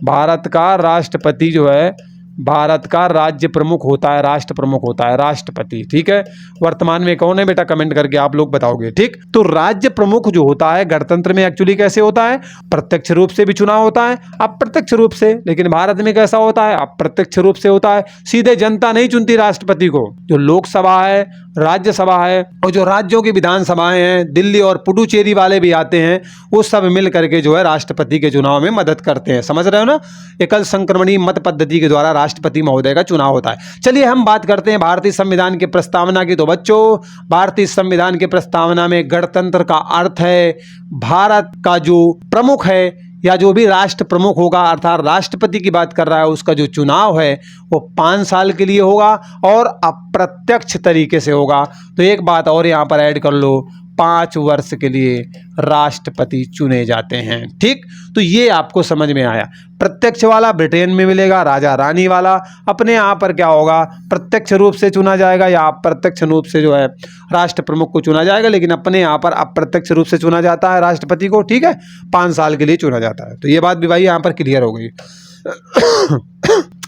भारत का राष्ट्रपति जो है, भारत का राज्य प्रमुख होता है, राष्ट्र प्रमुख होता है राष्ट्रपति। ठीक है, वर्तमान में कौन है बेटा? कमेंट करके आप लोग बताओगे। ठीक, तो राज्य प्रमुख जो होता है गणतंत्र में एक्चुअली कैसे होता है? प्रत्यक्ष रूप से भी चुनाव होता है, अप्रत्यक्ष रूप से। लेकिन भारत में कैसा होता है? अप्रत्यक्ष रूप से होता है। सीधे जनता नहीं चुनती राष्ट्रपति को। जो लोकसभा है, राज्यसभा है और जो राज्यों की विधानसभाएं हैं, दिल्ली और पुडुचेरी वाले भी आते हैं, वो सब मिल करके जो है राष्ट्रपति के चुनाव में मदद करते हैं। समझ रहे हो ना? एकल संक्रमणीय मत पद्धति के द्वारा राष्ट्रपति महोदय का चुनाव होता है। चलिए हम बात करते हैं भारतीय संविधान के प्रस्तावना की। तो बच्चों, भारतीय संविधान के प्रस्तावना में गणतंत्र का अर्थ है भारत का जो प्रमुख है या जो भी राष्ट्र प्रमुख होगा, अर्थात राष्ट्रपति की बात कर रहा है, उसका जो चुनाव है वो 5 साल के लिए होगा और अप्रत्यक्ष तरीके से होगा। तो एक बात और यहाँ पर ऐड कर लो, 5 वर्ष के लिए राष्ट्रपति चुने जाते हैं। ठीक, तो ये आपको समझ में आया। प्रत्यक्ष वाला ब्रिटेन में मिलेगा, राजा रानी वाला अपने यहाँ पर क्या होगा? प्रत्यक्ष रूप से चुना जाएगा या अप्रत्यक्ष रूप से जो है राष्ट्र प्रमुख को चुना जाएगा, लेकिन अपने यहाँ पर अप्रत्यक्ष रूप से चुना जाता है राष्ट्रपति को। ठीक है, 5 साल के लिए चुना जाता है। तो ये बात भी भाई यहाँ पर क्लियर हो गई।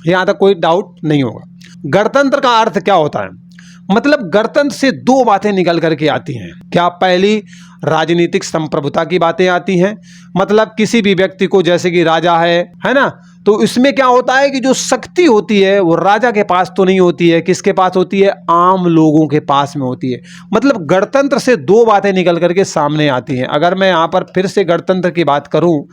यहाँ तक कोई डाउट नहीं होगा। गणतंत्र का अर्थ क्या होता है? मतलब गणतंत्र से 2 बातें निकल करके आती हैं। क्या? पहली, राजनीतिक संप्रभुता की बातें आती हैं। मतलब किसी भी व्यक्ति को, जैसे कि राजा है ना, तो इसमें क्या होता है कि जो शक्ति होती है वो राजा के पास तो नहीं होती है। किसके पास होती है? आम लोगों के पास में होती है। मतलब गणतंत्र से 2 बातें निकल करके सामने आती हैं। अगर मैं यहाँ पर फिर से गणतंत्र की बात करूँ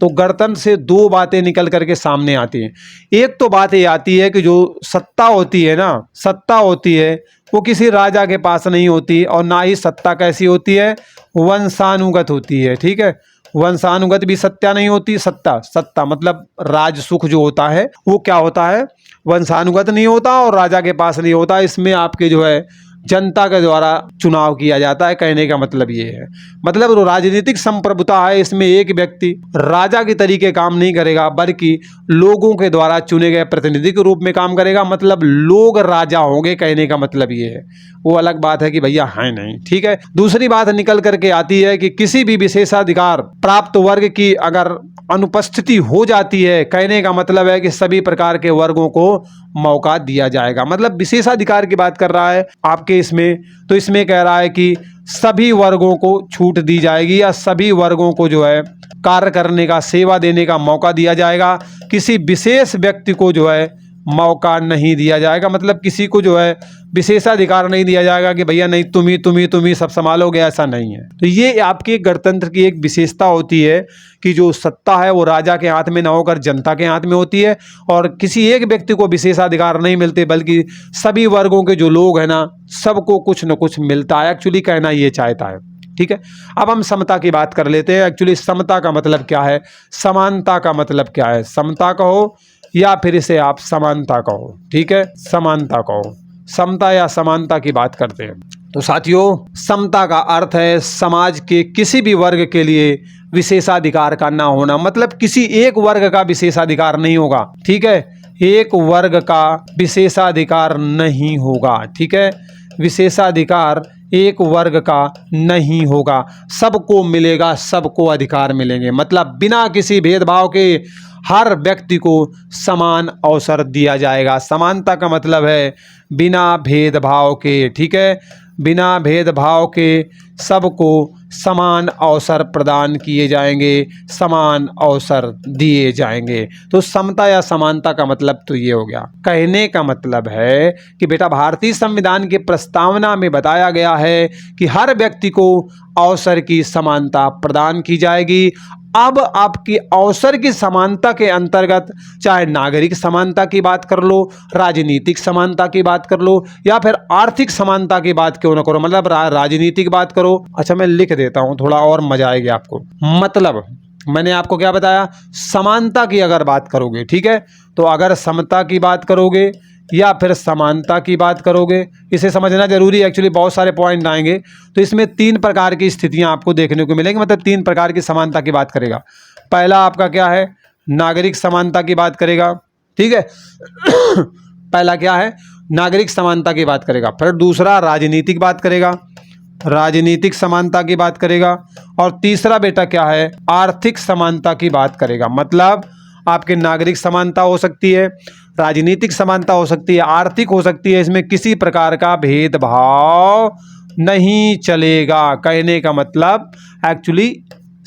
तो गणतंत्र से 2 बातें निकल करके सामने आती हैं। एक तो बात ये आती है कि जो सत्ता होती है ना, सत्ता होती है वो किसी राजा के पास नहीं होती, और ना ही सत्ता कैसी होती है? वंशानुगत होती है। ठीक है, वंशानुगत भी सत्ता नहीं होती। सत्ता मतलब राजसुख जो होता है वो क्या होता है? वंशानुगत नहीं होता और राजा के पास नहीं होता। इसमें आपके जो है जनता के द्वारा चुनाव किया जाता है। कहने का मतलब ये है, मतलब जो राजनीतिक संप्रभुता है इसमें एक व्यक्ति राजा के तरीके काम नहीं करेगा, बल्कि लोगों के द्वारा चुने गए प्रतिनिधि के रूप में काम करेगा। मतलब लोग राजा होंगे, कहने का मतलब ये है। वो अलग बात है कि भैया है नहीं। ठीक है, दूसरी बात निकल करके आती है कि किसी भी विशेषाधिकार प्राप्त वर्ग की अगर अनुपस्थिति हो जाती है, कहने का मतलब है कि सभी प्रकार के वर्गों को मौका दिया जाएगा। मतलब विशेषाधिकार की बात कर रहा है आपके इसमें, तो इसमें कह रहा है कि सभी वर्गों को छूट दी जाएगी या सभी वर्गों को जो है कार्य करने का, सेवा देने का मौका दिया जाएगा। किसी विशेष व्यक्ति को जो है मौका नहीं दिया जाएगा। मतलब किसी को जो है विशेषाधिकार नहीं दिया जाएगा कि भैया नहीं तुम ही सब संभालोगे, ऐसा नहीं है। तो ये आपके गणतंत्र की एक विशेषता होती है कि जो सत्ता है वो राजा के हाथ में ना होकर जनता के हाथ में होती है, और किसी एक व्यक्ति को विशेषाधिकार नहीं मिलते, बल्कि सभी वर्गों के जो लोग हैं ना, सबको कुछ न कुछ मिलता है। एक्चुअली कहना ये चाहता है। ठीक है, अब हम समता की बात कर लेते हैं। एक्चुअली समता का मतलब क्या है? समानता का मतलब क्या है? समता कहो या फिर इसे आप समानता कहो। ठीक है, समानता कहो। समता या समानता की बात करते हैं। तो साथियों, समता का अर्थ है समाज के किसी भी वर्ग के लिए विशेषाधिकार का ना होना। मतलब किसी एक वर्ग का विशेषाधिकार नहीं होगा। ठीक है, एक वर्ग का विशेषाधिकार नहीं होगा। ठीक है, विशेषाधिकार एक वर्ग का नहीं होगा, सबको मिलेगा, सबको अधिकार मिलेंगे। मतलब बिना किसी भेदभाव के हर व्यक्ति को समान अवसर दिया जाएगा। समानता का मतलब है बिना भेदभाव के। ठीक है, बिना भेदभाव के सबको समान अवसर प्रदान किए जाएंगे, समान अवसर दिए जाएंगे। तो समता या समानता का मतलब तो ये हो गया। कहने का मतलब है कि बेटा भारतीय संविधान की प्रस्तावना में बताया गया है कि हर व्यक्ति को अवसर की समानता प्रदान की जाएगी। अब आपकी अवसर की समानता के अंतर्गत चाहे नागरिक समानता की बात कर लो, राजनीतिक समानता की बात कर लो, या फिर आर्थिक समानता की बात क्यों ना करो, मतलब राजनीतिक बात करो। अच्छा मैं लिख देता हूं, थोड़ा और मजा आएगी आपको। मतलब मैंने आपको क्या बताया, समानता की अगर बात करोगे, ठीक है, तो अगर समता की बात करोगे या फिर समानता की बात करोगे, इसे समझना जरूरी है। एक्चुअली बहुत सारे पॉइंट आएंगे, तो इसमें 3 प्रकार की स्थितियां आपको देखने को मिलेंगी, मतलब 3 प्रकार की समानता की बात करेगा। पहला आपका क्या है, नागरिक समानता की बात करेगा, ठीक है पहला क्या है, नागरिक समानता की बात करेगा। फिर दूसरा राजनीतिक बात करेगा, राजनीतिक समानता की बात करेगा। और तीसरा बेटा क्या है, आर्थिक समानता की बात करेगा। मतलब आपके नागरिक समानता हो सकती है, राजनीतिक समानता हो सकती है, आर्थिक हो सकती है, इसमें किसी प्रकार का भेदभाव नहीं चलेगा। कहने का मतलब एक्चुअली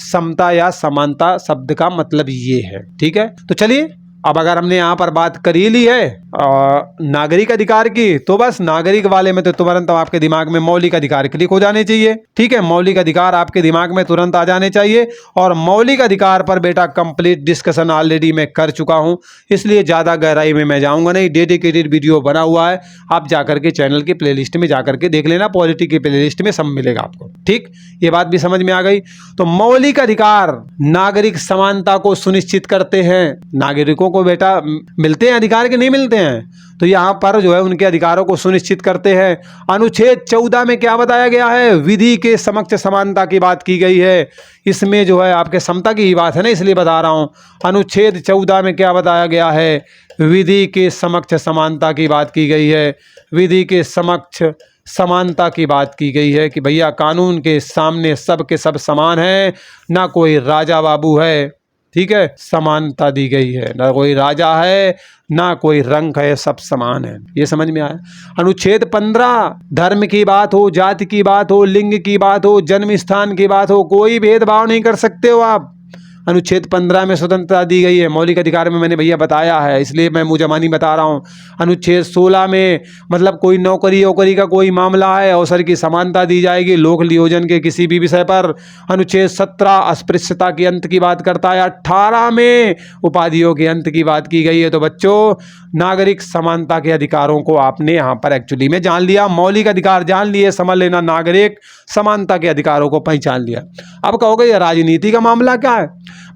समता या समानता शब्द का मतलब ये है, ठीक है। तो चलिए अब अगर हमने यहाँ पर बात कर ही ली है नागरिक अधिकार की, तो बस नागरिक वाले में तो तुरंत आपके दिमाग में मौलिक अधिकार क्लिक हो जाने चाहिए, ठीक है। मौलिक अधिकार आपके दिमाग में तुरंत आ जाने चाहिए। और मौलिक अधिकार पर बेटा कंप्लीट डिस्कशन ऑलरेडी मैं कर चुका हूं, इसलिए ज़्यादा गहराई में मैं जाऊंगा नहीं। डेडिकेटेड वीडियो बना हुआ है, आप जाकर के चैनल की प्लेलिस्ट में जाकर के देख लेना, पॉलिटी की प्लेलिस्ट में सब मिलेगा आपको, ठीक। ये बात भी समझ में आ गई। तो मौलिक अधिकार नागरिक समानता को सुनिश्चित करते हैं। नागरिकों को बेटा मिलते हैं अधिकार के नहीं मिलते हैं, तो यहाँ पर जो है उनके अधिकारों को सुनिश्चित करते हैं। अनुच्छेद 14 में क्या बताया गया है, विधि के समक्ष समानता की बात की गई है। इसमें जो है आपके समता की ही बात है ना, इसलिए बता रहा हूँ। अनुच्छेद 14 में क्या बताया गया है, विधि के समक्ष समानता की बात की गई है। विधि के समक्ष समानता की बात की गई है कि भैया कानून के सामने सब के सब समान हैं, ना कोई राजा बाबू है, ठीक है। समानता दी गई है, ना कोई राजा है ना कोई रंग है, सब समान है। ये समझ में आया। अनुच्छेद 15 धर्म की बात हो, जाति की बात हो, लिंग की बात हो, जन्म स्थान की बात हो, कोई भेदभाव नहीं कर सकते हो आप। अनुच्छेद 15 में स्वतंत्रता दी गई है। मौलिक अधिकार में मैंने भैया बताया है, इसलिए मैं मुँह जबानी बता रहा हूँ। अनुच्छेद 16 में मतलब कोई नौकरी वोकरी का कोई मामला है, अवसर की समानता दी जाएगी लोक नियोजन के किसी भी विषय पर। अनुच्छेद 17 अस्पृश्यता के अंत की बात करता है। 18 में उपाधियों के अंत की बात की गई है। तो बच्चों नागरिक समानता के अधिकारों को आपने यहाँ पर एक्चुअली में जान लिया, मौलिक अधिकार जान लिए, समझ लेना नागरिक समानता के अधिकारों को पहचान लिया। अब कहोगे ये राजनीति का मामला क्या है,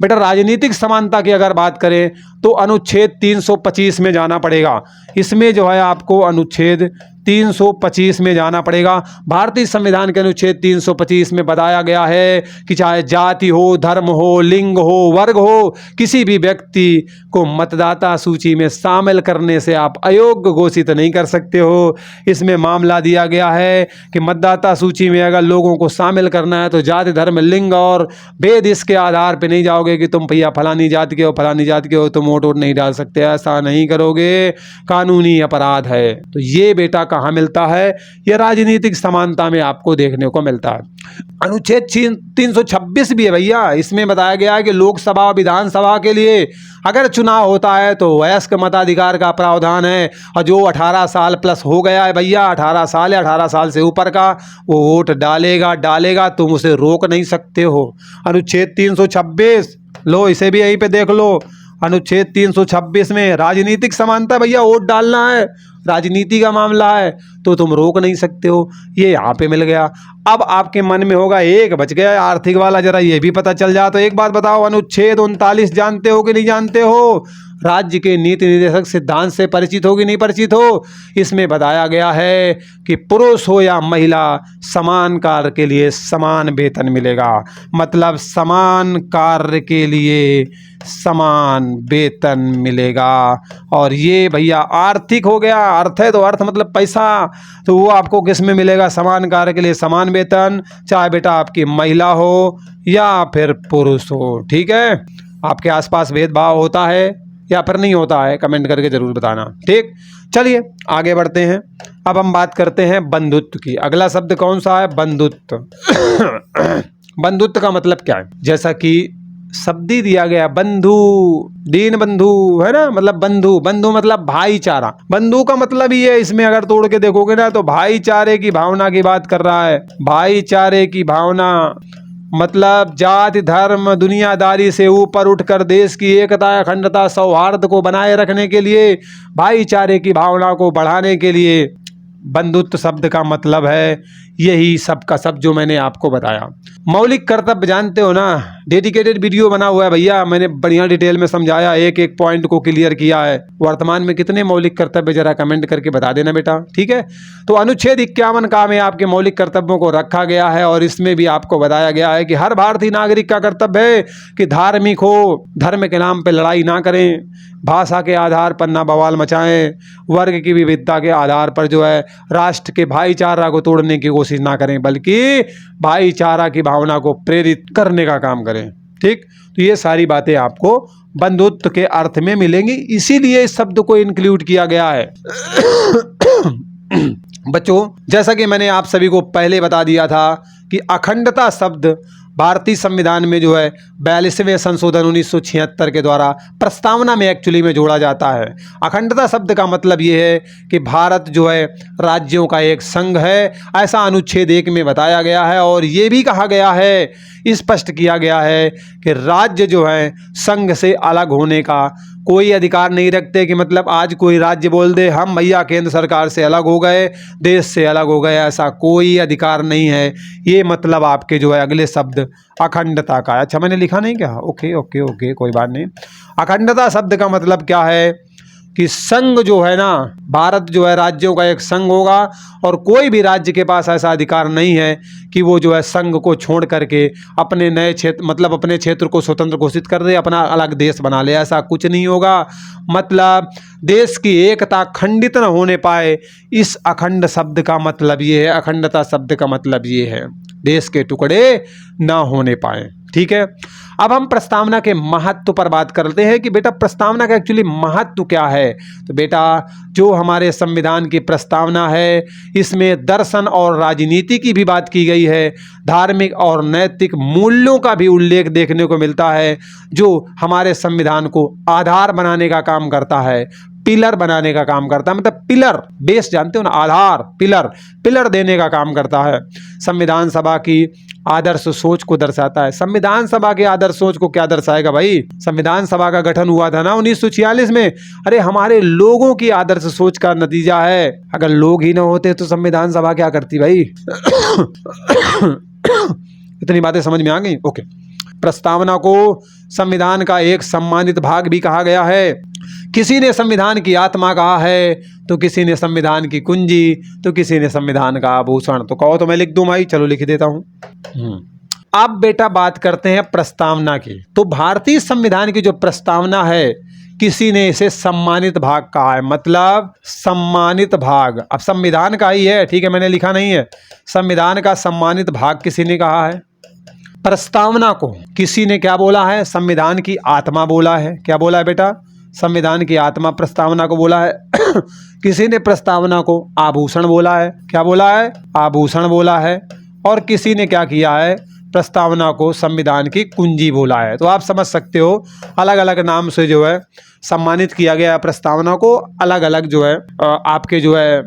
बेटा राजनीतिक समानता की अगर बात करें तो अनुच्छेद 325 में जाना पड़ेगा। इसमें जो है आपको अनुच्छेद 325 में जाना पड़ेगा। भारतीय संविधान के अनुच्छेद 325 में बताया गया है कि चाहे जाति हो, धर्म हो, लिंग हो, वर्ग हो, किसी भी व्यक्ति को मतदाता सूची में शामिल करने से आप अयोग्य घोषित नहीं कर सकते हो। इसमें मामला दिया गया है कि मतदाता सूची में अगर लोगों को शामिल करना है तो जाति, धर्म, लिंग और भेद इसके आधार पर नहीं जाओगे कि तुम भैया फलानी जाति के हो, फलानी जाति के हो, तुम वोट नहीं डाल सकते। ऐसा नहीं करोगे, कानूनी अपराध है। तो ये बेटा कहाँ मिलता है, यह राजनीतिक समानता में आपको देखने को मिलता है। अनुच्छेद 326 भी है भैया, इसमें बताया गया है कि लोकसभा और विधानसभा के लिए अगर चुनाव होता है तो वयस्क मताधिकार का प्रावधान है। और जो 18 साल प्लस हो गया है भैया, 18 साल या 18 साल से ऊपर का, वो वोट डालेगा, तुम उसे रोक नहीं सकते हो। अनुच्छेद 326 लो, इसे भी यहीं पे देख लो। अनुच्छेद 326 में राजनीतिक समानता भैया, वोट डालना है, राजनीति का मामला है तो तुम रोक नहीं सकते हो। ये यहाँ पे मिल गया। अब आपके मन में होगा एक बच गया आर्थिक वाला, जरा ये भी पता चल जाए। तो एक बात बताओ, अनुच्छेद 39 जानते हो कि नहीं जानते हो? राज्य के नीति निर्देशक सिद्धांत से परिचित हो कि नहीं परिचित हो? इसमें बताया गया है कि पुरुष हो या महिला, समान कार्य के लिए समान वेतन मिलेगा। मतलब समान कार्य के लिए समान वेतन मिलेगा। और ये भैया आर्थिक हो गया, अर्थ है तो अर्थ मतलब पैसा, तो वो आपको किस में मिलेगा, समान कार्य के लिए समान वेतन, चाहे बेटा आपकी महिला हो या फिर पुरुष हो। ठीक है, आपके आसपास भेदभाव होता है या फिर नहीं होता है, कमेंट करके जरूर बताना। ठीक, चलिए आगे बढ़ते हैं। अब हम बात करते हैं बंधुत्व की। अगला शब्द कौन सा है? बंधुत्व। बंधुत्व का मतलब क्या है? जैसा कि शब्द ही दिया गया, बंधु, दीन बंधु, है ना, मतलब बंधु, बंधु मतलब भाईचारा। बंधु का मतलब ही है, इसमें अगर तोड़ के देखोगे ना तो भाईचारे की भावना की बात कर रहा है। भाईचारे की भावना मतलब जाति धर्म दुनियादारी से ऊपर उठकर देश की एकता अखंडता सौहार्द को बनाए रखने के लिए, भाईचारे की भावना को बढ़ाने के लिए बंधुत्व शब्द का मतलब है यही सब का सब जो मैंने आपको बताया। मौलिक कर्तव्य जानते हो ना, डेडिकेटेड वीडियो बना हुआ है भैया, मैंने बढ़िया डिटेल में समझाया, एक एक पॉइंट को क्लियर किया है। वर्तमान में कितने मौलिक कर्तव्य जरा कमेंट करके बता देना बेटा, ठीक है। तो अनुच्छेद 51 का में आपके मौलिक कर्तव्यों को रखा गया है और इसमें भी आपको बताया गया है कि हर भारतीय नागरिक का कर्तव्य है कि धार्मिक हो, धर्म के नाम पर लड़ाई ना करें, भाषा के आधार पर ना बवाल मचाएं, वर्ग की विविधता के आधार पर जो है राष्ट्र के भाईचारा को तोड़ने की कोशिश ना करें, बल्कि भाईचारा की भावना को प्रेरित करने का काम करें। ठीक, तो ये सारी बातें आपको बंधुत्व के अर्थ में मिलेंगी, इसीलिए इस शब्द को इंक्लूड किया गया है। बच्चों, जैसा कि मैंने आप सभी को पहले बता दिया था कि अखंडता शब्द भारतीय संविधान में जो है 42वें संशोधन 1976 के द्वारा प्रस्तावना में एक्चुअली में जोड़ा जाता है। अखंडता शब्द का मतलब ये है कि भारत जो है राज्यों का एक संघ है, ऐसा अनुच्छेद 1 में बताया गया है। और ये भी कहा गया है, स्पष्ट किया गया है कि राज्य जो है संघ से अलग होने का कोई अधिकार नहीं रखते, कि मतलब आज कोई राज्य बोल दे हम भैया केंद्र सरकार से अलग हो गए, देश से अलग हो गए, ऐसा कोई अधिकार नहीं है। ये मतलब आपके जो है अगले शब्द अखंडता का है। अच्छा, मैंने लिखा नहीं क्या? ओके ओके ओके, कोई बात नहीं। अखंडता शब्द का मतलब क्या है कि संघ जो है ना, भारत जो है राज्यों का एक संघ होगा और कोई भी राज्य के पास ऐसा अधिकार नहीं है कि वो जो है संघ को छोड़ करके अपने नए क्षेत्र मतलब अपने क्षेत्र को स्वतंत्र घोषित कर दे, अपना अलग देश बना ले, ऐसा कुछ नहीं होगा। मतलब देश की एकता खंडित न होने पाए, इस अखंड शब्द का मतलब ये है, अखंडता शब्द का मतलब ये है देश के टुकड़े ना होने पाए। ठीक है, अब हम प्रस्तावना के महत्व पर बात करते हैं कि बेटा प्रस्तावना का एक्चुअली महत्व क्या है। तो बेटा जो हमारे संविधान की प्रस्तावना है, इसमें दर्शन और राजनीति की भी बात की गई है, धार्मिक और नैतिक मूल्यों का भी उल्लेख देखने को मिलता है, जो हमारे संविधान को आधार बनाने का काम करता है, पिलर बनाने का काम करता है। मतलब पिलर, बेस जानते हो ना, आधार, पिलर, पिलर देने का काम करता है। संविधान सभा की आदर्श सोच को दर्शाता है। संविधान सभा के आदर्श सोच को क्या दर्शाएगा भाई? संविधान सभा का गठन हुआ था ना 1946 में, अरे हमारे लोगों की आदर्श सोच का नतीजा है। अगर लोग ही ना होते तो संविधान सभा क्या करती भाई? इतनी बातें समझ में आ गई? ओके। प्रस्तावना को संविधान का एक सम्मानित भाग भी कहा गया है। किसी ने संविधान की आत्मा कहा है, तो किसी ने संविधान की कुंजी, तो किसी ने संविधान का आभूषण। तो कहो तो मैं लिख दूं भाई, चलो लिख देता हूं। अब बेटा बात करते हैं प्रस्तावना की। तो भारतीय संविधान की जो प्रस्तावना है, किसी ने इसे सम्मानित भाग कहा है, मतलब सम्मानित भाग। अब संविधान का ही है, ठीक है, मैंने लिखा नहीं है। संविधान का सम्मानित भाग किसी ने कहा है। प्रस्तावना को किसी ने क्या बोला है? संविधान की आत्मा बोला है। क्या बोला है बेटा? संविधान की आत्मा प्रस्तावना को बोला है। किसी ने प्रस्तावना को आभूषण बोला है। क्या बोला है? आभूषण बोला है। और किसी ने क्या किया है? प्रस्तावना को संविधान की कुंजी बोला है। तो आप समझ सकते हो, अलग अलग नाम से जो है सम्मानित किया गया है प्रस्तावना को। अलग अलग जो है आपके जो है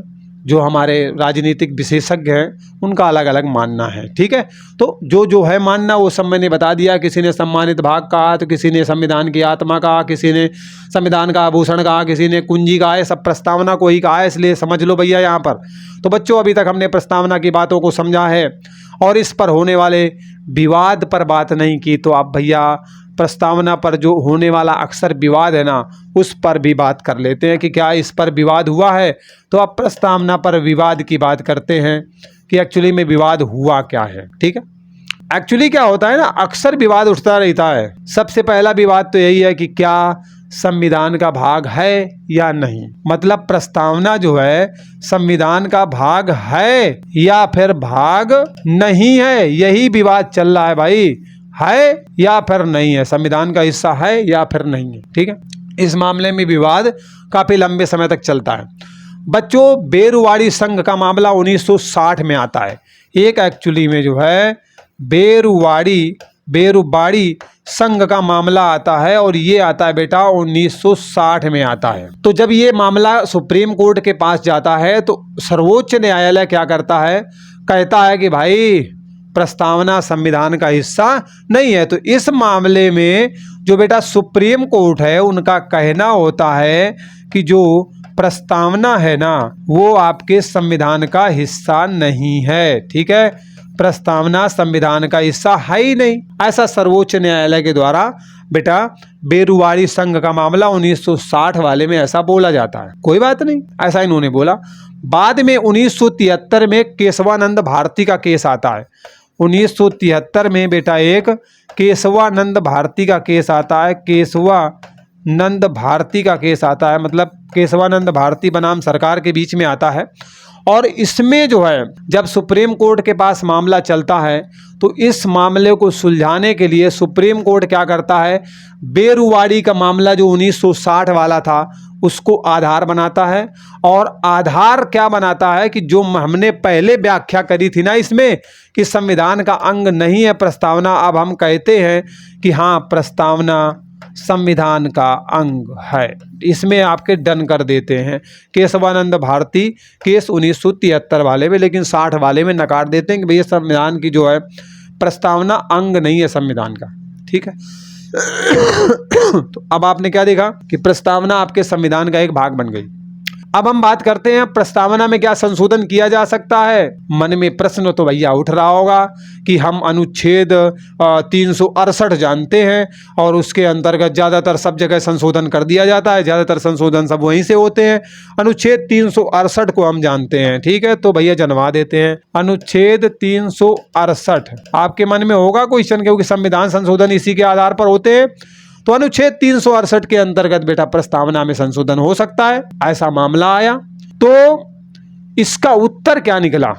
जो हमारे राजनीतिक विशेषज्ञ हैं उनका अलग अलग मानना है। ठीक है, तो जो है मानना वो सब मैंने बता दिया। किसी ने सम्मानित भाग कहा, तो किसी ने संविधान की आत्मा कहा, किसी ने संविधान का आभूषण कहा, किसी ने कुंजी कहा है। सब प्रस्तावना को ही कहा है, इसलिए समझ लो भैया यहाँ पर। तो बच्चों, अभी तक हमने प्रस्तावना की बातों को समझा है और इस पर होने वाले विवाद पर बात नहीं की। तो आप भैया प्रस्तावना पर जो होने वाला अक्सर विवाद है ना, उस पर भी बात कर लेते हैं कि क्या इस पर विवाद हुआ है। तो अब प्रस्तावना पर विवाद की बात करते हैं कि एक्चुअली में विवाद हुआ क्या है। ठीक है, एक्चुअली क्या होता है ना, अक्सर विवाद उठता रहता है। सबसे पहला विवाद तो यही है कि क्या संविधान का भाग है या नहीं। मतलब प्रस्तावना जो है संविधान का भाग है या फिर भाग नहीं है, यही विवाद चल रहा है भाई। है या फिर नहीं है, संविधान का हिस्सा है या फिर नहीं है। ठीक है, इस मामले में विवाद काफी लंबे समय तक चलता है। बच्चों बेरुवाड़ी संघ का मामला 1960 में आता है। एक एक्चुअली में जो है बेरुवाड़ी संघ का मामला आता है और ये आता है बेटा 1960 में आता है। तो जब ये मामला सुप्रीम कोर्ट के पास जाता है तो सर्वोच्च न्यायालय क्या करता है, कहता है कि भाई प्रस्तावना संविधान का हिस्सा नहीं है। तो इस मामले में जो बेटा सुप्रीम कोर्ट है उनका कहना होता है कि जो प्रस्तावना है ना वो आपके संविधान का हिस्सा नहीं है। ठीक है, प्रस्तावना संविधान का हिस्सा है ही नहीं। ऐसा सर्वोच्च न्यायालय के द्वारा बेटा बेरुवाड़ी संघ का मामला 1960 वाले में ऐसा बोला जाता है। कोई बात नहीं, ऐसा इन्होंने बोला। बाद में 1973 में केशवानंद भारती का केस आता है। 1973 में बेटा एक केशवानंद भारती का केस आता है। केशवानंद भारती का केस आता है, मतलब केशवानंद भारती बनाम सरकार के बीच में आता है। और इसमें जो है जब सुप्रीम कोर्ट के पास मामला चलता है तो इस मामले को सुलझाने के लिए सुप्रीम कोर्ट क्या करता है, बेरुवाड़ी का मामला जो 1960 वाला था उसको आधार बनाता है। और आधार क्या बनाता है कि जो हमने पहले व्याख्या करी थी ना इसमें कि संविधान का अंग नहीं है प्रस्तावना, अब हम कहते हैं कि हाँ प्रस्तावना संविधान का अंग है। इसमें आपके डन कर देते हैं। केशवानंद भारती केस 1973 वाले में, लेकिन 60 वाले में नकार देते हैं कि भैया संविधान की जो है प्रस्तावना अंग नहीं है संविधान का। ठीक है तो अब आपने क्या देखा कि प्रस्तावना आपके संविधान का एक भाग बन गई। अब हम बात करते हैं प्रस्तावना में क्या संशोधन किया जा सकता है। मन में प्रश्न तो भैया उठ रहा होगा कि हम अनुच्छेद 368 जानते हैं और उसके अंतर्गत ज़्यादातर सब जगह संशोधन कर दिया जाता है, ज़्यादातर संशोधन सब वहीं से होते हैं। अनुच्छेद 368 को हम जानते हैं, ठीक है, तो भैया जनवा देते हैं अनुच्छेद 368। आपके मन में होगा क्वेश्चन, क्योंकि संविधान संशोधन इसी के आधार पर होते हैं। तो अनुच्छेद 368 के अंतर्गत बेटा प्रस्तावना में संशोधन हो सकता है। ऐसा मामला आया तो इसका उत्तर क्या निकला,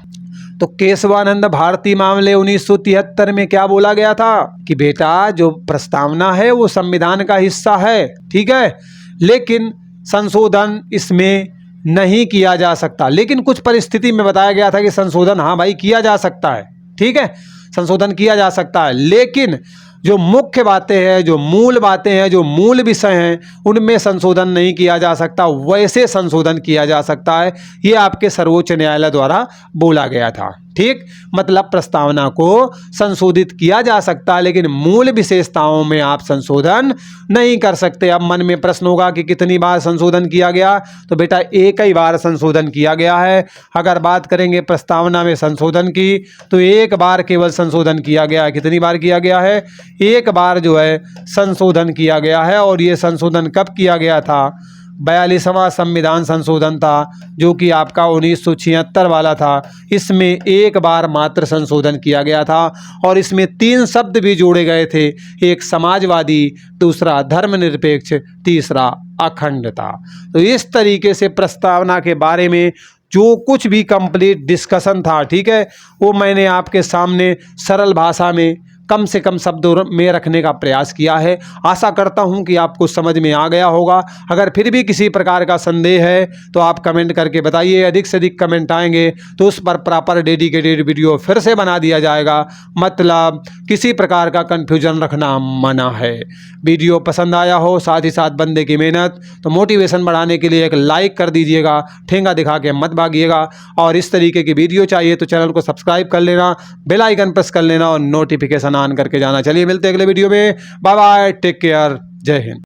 तो केशवानंद भारती मामले 1973 में क्या बोला गया था कि बेटा जो प्रस्तावना है वो संविधान का हिस्सा है, ठीक है, लेकिन संशोधन इसमें नहीं किया जा सकता। लेकिन कुछ परिस्थिति में बताया गया था कि संशोधन हाँ भाई किया जा सकता है, ठीक है, संशोधन किया जा सकता है, लेकिन जो मुख्य बातें हैं, जो मूल बातें हैं, जो मूल विषय हैं, उनमें संशोधन नहीं किया जा सकता, वैसे संशोधन किया जा सकता है। ये आपके सर्वोच्च न्यायालय द्वारा बोला गया था। ठीक, मतलब प्रस्तावना को संशोधित किया जा सकता है लेकिन मूल विशेषताओं में आप संशोधन नहीं कर सकते। अब मन में प्रश्न होगा कि कितनी बार संशोधन किया गया, तो बेटा एक ही बार संशोधन किया गया है। अगर बात करेंगे प्रस्तावना में संशोधन की तो एक बार केवल संशोधन किया गया है। कितनी बार किया गया है, एक बार जो है संशोधन किया गया है। और ये संशोधन कब किया गया था, 42वां संविधान संशोधन था जो कि आपका 1976 वाला था। इसमें एक बार मात्र संशोधन किया गया था और इसमें 3 शब्द भी जोड़े गए थे, एक समाजवादी, दूसरा धर्मनिरपेक्ष, तीसरा अखंडता। तो इस तरीके से प्रस्तावना के बारे में जो कुछ भी कंप्लीट डिस्कशन था, ठीक है, वो मैंने आपके सामने सरल भाषा में कम से कम शब्दों में रखने का प्रयास किया है। आशा करता हूं कि आपको समझ में आ गया होगा। अगर फिर भी किसी प्रकार का संदेह है तो आप कमेंट करके बताइए। अधिक से अधिक कमेंट आएंगे तो उस पर प्रॉपर डेडिकेटेड वीडियो फिर से बना दिया जाएगा। मतलब किसी प्रकार का कन्फ्यूजन रखना मना है। वीडियो पसंद आया हो, साथ ही साथ बंदे की मेहनत, तो मोटिवेशन बढ़ाने के लिए एक लाइक कर दीजिएगा, ठेंगा दिखा के मत भागिएगा। और इस तरीके की वीडियो चाहिए तो चैनल को सब्सक्राइब कर लेना, बेल आइकन प्रेस कर लेना और नोटिफिकेशन ऑन करके जाना। चलिए मिलते हैं अगले वीडियो में। बाय बाय, टेक केयर, जय हिंद।